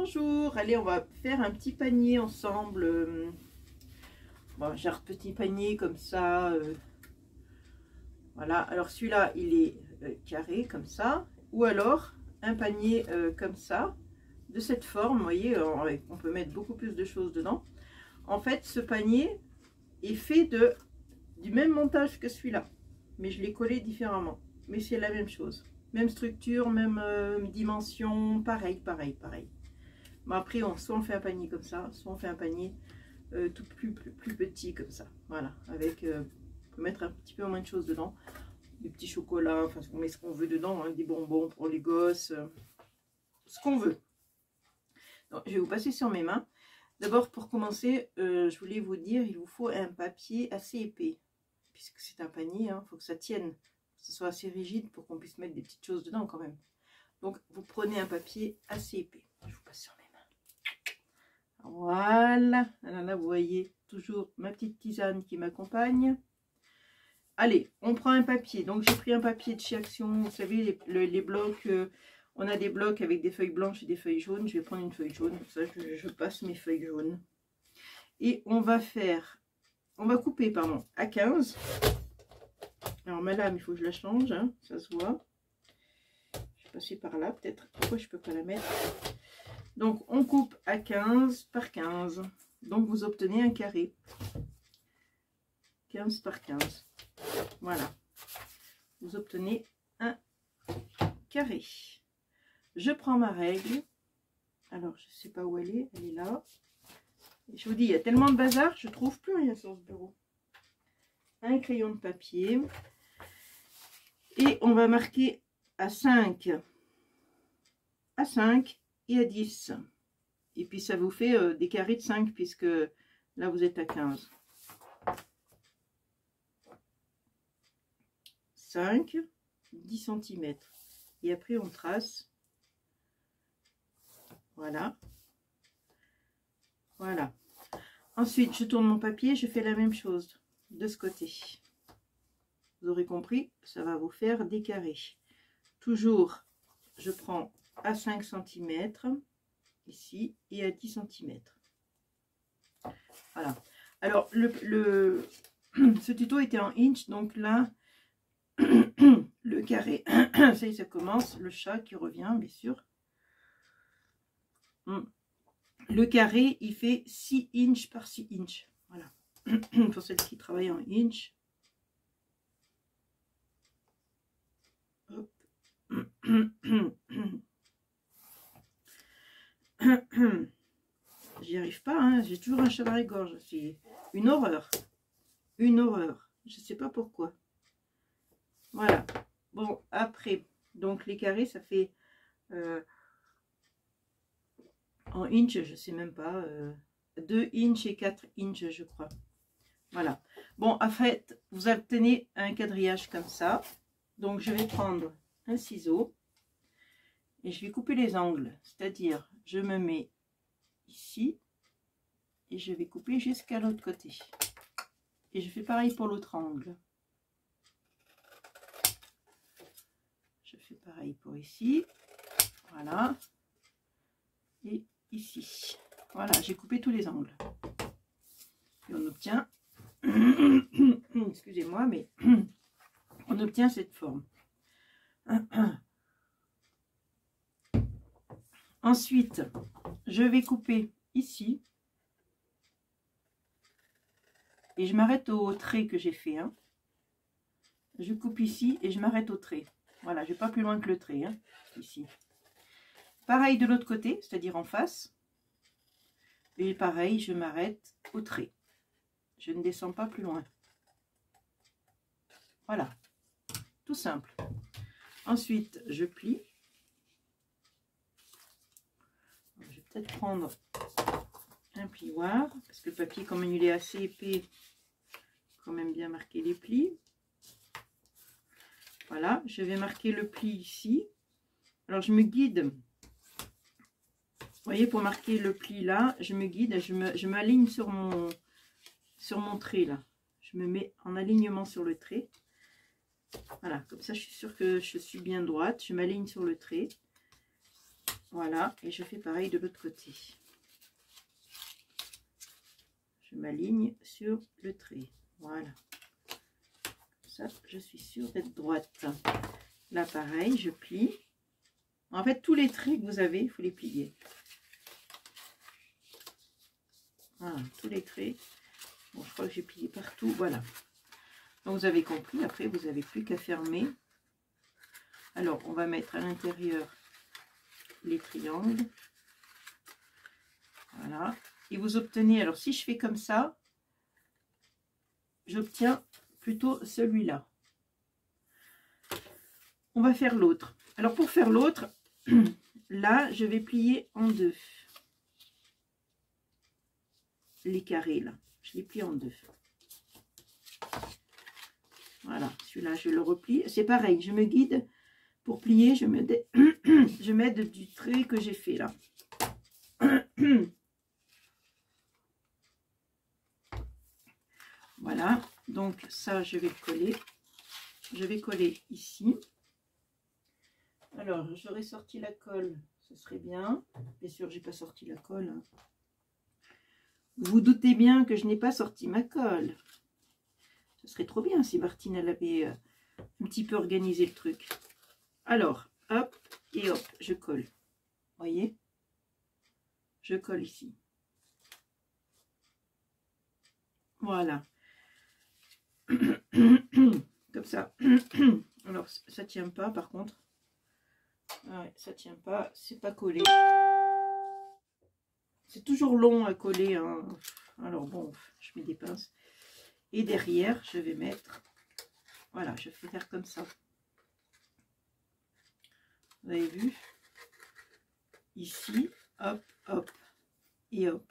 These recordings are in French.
Bonjour, allez, on va faire un petit panier ensemble. Bon, genre petit panier comme ça. Voilà, alors celui-là, il est carré comme ça. Ou alors un panier comme ça, de cette forme. Vous voyez, on peut mettre beaucoup plus de choses dedans. En fait, ce panier est fait du même montage que celui-là. Mais je l'ai collé différemment. Mais c'est la même chose. Même structure, même dimension, pareil. Bon, après, soit on fait un panier comme ça, soit on fait un panier tout plus petit comme ça. Voilà, avec, on peut mettre un petit peu moins de choses dedans. Des petits chocolats, enfin, on met ce qu'on veut dedans, hein, des bonbons pour les gosses, ce qu'on veut. Donc, je vais vous passer sur mes mains. D'abord, pour commencer, je voulais vous dire, il vous faut un papier assez épais. Puisque c'est un panier, il faut que ça tienne, que ce soit assez rigide pour qu'on puisse mettre des petites choses dedans quand même. Donc, vous prenez un papier assez épais. Je vous passe sur mes mains. Voilà. Alors là, vous voyez toujours ma petite tisane qui m'accompagne. Allez, on prend un papier. Donc, j'ai pris un papier de chez Action. Vous savez, les blocs, on a des blocs avec des feuilles blanches et des feuilles jaunes. Je vais prendre une feuille jaune. Comme ça, je passe mes feuilles jaunes. Et on va couper, pardon, à 15. Alors, ma lame, il faut que je la change. Hein, ça se voit. Je vais passer par là, peut-être. Pourquoi je ne peux pas la mettre? Donc, on coupe à 15 par 15. Donc, vous obtenez un carré. 15 par 15. Voilà. Vous obtenez un carré. Je prends ma règle. Alors, je ne sais pas où elle est. Elle est là. Et je vous dis, il y a tellement de bazar, je ne trouve plus rien sur ce bureau. Un crayon de papier. Et on va marquer à 5. À 5 et à 10. Et puis, ça vous fait des carrés de 5, puisque là, vous êtes à 15. 5, 10 cm. Et après, on trace. Voilà. Voilà. Ensuite, je tourne mon papier, je fais la même chose de ce côté. Vous aurez compris, ça va vous faire des carrés. Toujours, je prends à 5 cm, ici, et à 10 cm. Voilà. Alors, ce tuto était en inch, donc là, le carré, ça y est, ça commence, le chat qui revient, bien sûr. Le carré, il fait 6 inches par 6 inches. Voilà. Pour celles qui travaillent en inch. Hop. J'y arrive pas, hein. J'ai toujours un chat dans les gorges. C'est une horreur. Une horreur. Je sais pas pourquoi. Voilà. Bon, après, donc les carrés, ça fait en inch, je sais même pas, 2 inches et 4 inches, je crois. Voilà. Bon, en fait, vous obtenez un quadrillage comme ça. Donc, je vais prendre un ciseau et je vais couper les angles. C'est-à-dire, je me mets ici et je vais couper jusqu'à l'autre côté. Et je fais pareil pour l'autre angle. Je fais pareil pour ici. Voilà. Et ici. Voilà, j'ai coupé tous les angles. Et on obtient, excusez-moi, mais on obtient cette forme. Ensuite, je vais couper ici. Et je m'arrête au trait que j'ai fait. Hein. Je coupe ici et je m'arrête au trait. Voilà, je ne vais pas plus loin que le trait. Hein, ici. Pareil de l'autre côté, c'est-à-dire en face. Et pareil, je m'arrête au trait. Je ne descends pas plus loin. Voilà. Tout simple. Ensuite, je plie. Je vais peut-être prendre un plioir. Parce que le papier, comme il est assez épais, quand même bien marquer les plis. Voilà, je vais marquer le pli ici. Alors, je me guide. Vous voyez, pour marquer le pli là, je me guide, je m'aligne sur mon trait là. Je me mets en alignement sur le trait. Voilà, comme ça je suis sûre que je suis bien droite. Je m'aligne sur le trait. Voilà, et je fais pareil de l'autre côté. Je m'aligne sur le trait. Voilà. Ça, je suis sûre d'être droite. Là, pareil, je plie. En fait, tous les traits que vous avez, il faut les plier. Voilà, tous les traits. Bon, je crois que j'ai plié partout. Voilà. Donc, vous avez compris. Après, vous n'avez plus qu'à fermer. Alors, on va mettre à l'intérieur les triangles. Voilà. Et vous obtenez, alors si je fais comme ça, j'obtiens plutôt celui-là. On va faire l'autre. Alors, pour faire l'autre, là, je vais plier en deux. Les carrés, là. Je les plie en deux. Voilà. Celui-là, je le replie. C'est pareil, je me guide. Pour plier, je m'aide du trait que j'ai fait là. Voilà, donc ça je vais le coller. Je vais coller ici. Alors, j'aurais sorti la colle, ce serait bien. Bien sûr, j'ai pas sorti la colle. Hein. Vous vous doutez bien que je n'ai pas sorti ma colle. Ce serait trop bien si Martine elle avait un petit peu organisé le truc. Alors, hop, et hop, je colle. Voyez? Je colle ici. Voilà. Comme ça. Alors, ça tient pas par contre. Ouais, ça tient pas, c'est pas collé. C'est toujours long à coller. Hein. Alors bon, je mets des pinces. Et derrière, je vais mettre... Voilà, je vais faire comme ça. Vous avez vu? Ici, hop, hop, et hop.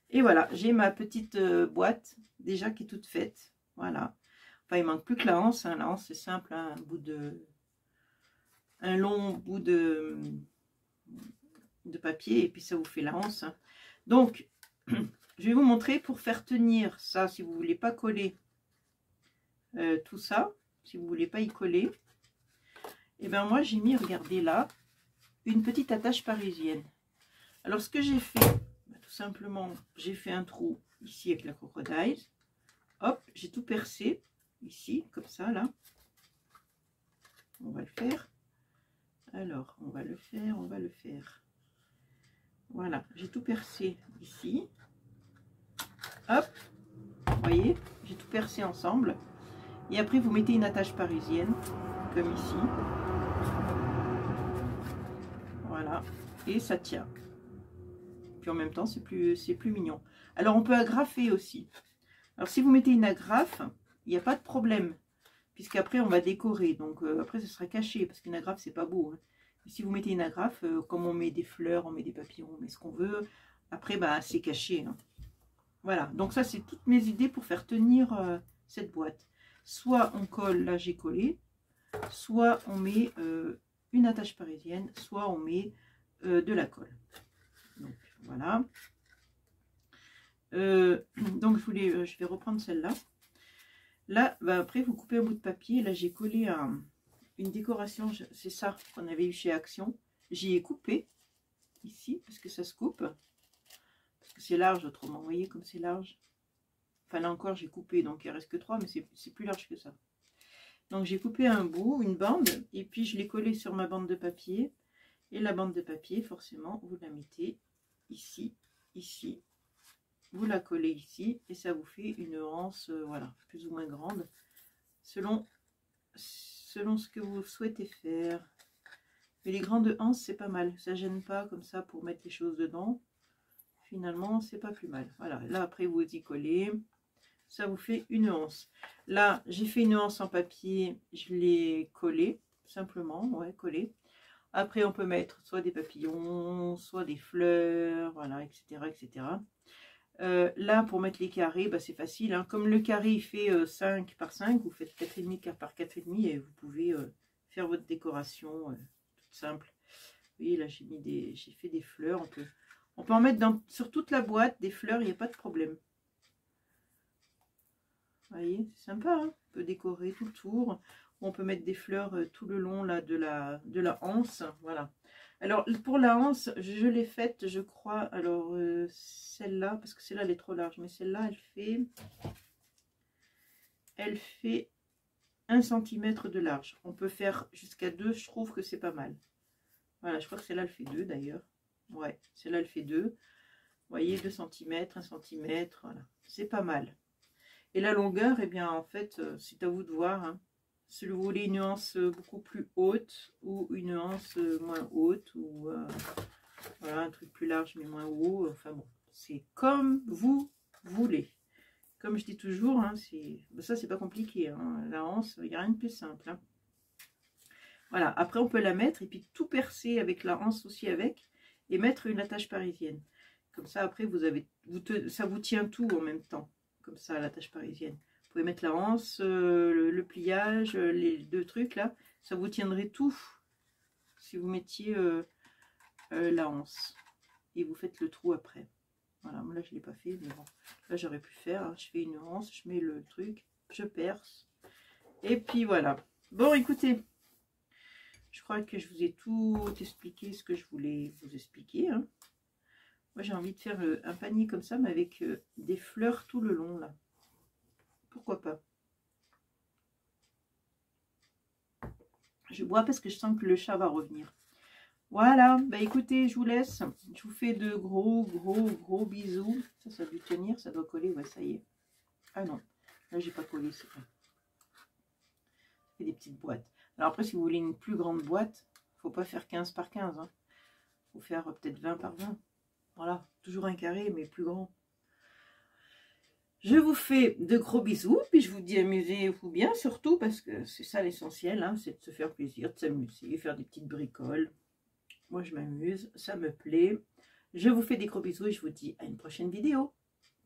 Et voilà, j'ai ma petite boîte déjà qui est toute faite. Voilà. Enfin, il manque plus que la anse. Hein. La anse, c'est simple, hein, un long bout de papier, et puis ça vous fait la anse. Hein. Donc, je vais vous montrer pour faire tenir ça, si vous ne voulez pas coller tout ça, si vous ne voulez pas y coller. Et bien moi, j'ai mis, regardez là, une petite attache parisienne. Alors, ce que j'ai fait, tout simplement, j'ai fait un trou ici avec la crocodile. Hop, j'ai tout percé ici, comme ça, là. On va le faire. Alors, on va le faire, on va le faire. Voilà, j'ai tout percé ici. Hop, vous voyez, j'ai tout percé ensemble. Et après, vous mettez une attache parisienne, comme ici. Voilà, et ça tient. Puis en même temps, c'est plus mignon. Alors, on peut agrafer aussi. Alors, si vous mettez une agrafe, il n'y a pas de problème. Puisqu'après, on va décorer. Donc, après, ce sera caché. Parce qu'une agrafe, c'est pas beau. Hein. Et si vous mettez une agrafe, comme on met des fleurs, on met des papillons, on met ce qu'on veut. Après, bah, c'est caché. Hein. Voilà. Donc, ça, c'est toutes mes idées pour faire tenir cette boîte. Soit on colle, là, j'ai collé. Soit on met une attache parisienne. Soit on met de la colle. Donc, voilà. Donc je vais reprendre celle-là. Là, bah, après, vous coupez un bout de papier. Là, j'ai collé une décoration. C'est ça qu'on avait eu chez Action. J'y ai coupé ici parce que ça se coupe. Parce que c'est large autrement. Vous voyez comme c'est large. Enfin, là encore, j'ai coupé. Donc, il ne reste que 3, mais c'est plus large que ça. Donc, j'ai coupé un bout, une bande. Et puis, je l'ai collé sur ma bande de papier. Et la bande de papier, forcément, vous la mettez ici, ici. Vous la collez ici et ça vous fait une anse, voilà, plus ou moins grande, selon ce que vous souhaitez faire. Mais les grandes anses, c'est pas mal, ça gêne pas comme ça pour mettre les choses dedans. Finalement, c'est pas plus mal. Voilà, là après vous y collez, ça vous fait une anse. Là, j'ai fait une anse en papier, je l'ai collée, simplement, ouais, collée. Après, on peut mettre soit des papillons, soit des fleurs, voilà, etc., etc. Là, pour mettre les carrés, bah, c'est facile. Hein. Comme le carré il fait 5 par 5, vous faites 4,5 par 4,5 et vous pouvez faire votre décoration toute simple. Vous voyez, là, j'ai fait des fleurs. On peut en mettre sur toute la boîte des fleurs, il n'y a pas de problème. Vous voyez, c'est sympa. Hein, on peut décorer tout le tour. On peut mettre des fleurs tout le long là, de la anse. Voilà. Alors, pour la anse, je l'ai faite, je crois. Alors, celle-là, parce que celle-là, elle est trop large. Mais celle-là, elle fait 1 cm de large. On peut faire jusqu'à 2, je trouve que c'est pas mal. Voilà, je crois que celle-là, elle fait 2 d'ailleurs. Ouais, celle-là, elle fait 2. Vous voyez, 2 cm, 1 cm, voilà. C'est pas mal. Et la longueur, eh bien, en fait, c'est à vous de voir. Hein. Si vous voulez une nuance beaucoup plus haute ou une nuance moins haute ou voilà, un truc plus large mais moins haut. Enfin bon, c'est comme vous voulez. Comme je dis toujours, hein, ça c'est pas compliqué. Hein. La anse, il n'y a rien de plus simple. Hein. Voilà, après on peut la mettre et puis tout percer avec la anse aussi avec et mettre une attache parisienne. Comme ça après ça vous tient tout en même temps. Comme ça, l'attache parisienne. Vous pouvez mettre la anse, le pliage, les 2 trucs là. Ça vous tiendrait tout si vous mettiez la anse. Et vous faites le trou après. Voilà, moi là je ne l'ai pas fait, mais bon. Là j'aurais pu faire. Hein. Je fais une anse, je mets le truc, je perce. Et puis voilà. Bon, écoutez. Je crois que je vous ai tout expliqué ce que je voulais vous expliquer. Hein. Moi, j'ai envie de faire un panier comme ça, mais avec des fleurs tout le long, là. Pourquoi pas? Je bois parce que je sens que le chat va revenir. Voilà, bah écoutez, je vous laisse. Je vous fais de gros bisous. Ça a dû tenir, ça doit coller. Ouais, ça y est. Ah non, là, j'ai pas collé, c'est vrai. Et des petites boîtes. Alors après, si vous voulez une plus grande boîte, faut pas faire 15 par 15. Hein. Faut faire peut-être 20 par 20. Voilà, toujours un carré, mais plus grand. Je vous fais de gros bisous, puis je vous dis amusez-vous bien, surtout, parce que c'est ça l'essentiel, hein, c'est de se faire plaisir, de s'amuser, faire des petites bricoles. Moi, je m'amuse, ça me plaît. Je vous fais des gros bisous et je vous dis à une prochaine vidéo.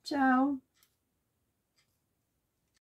Ciao!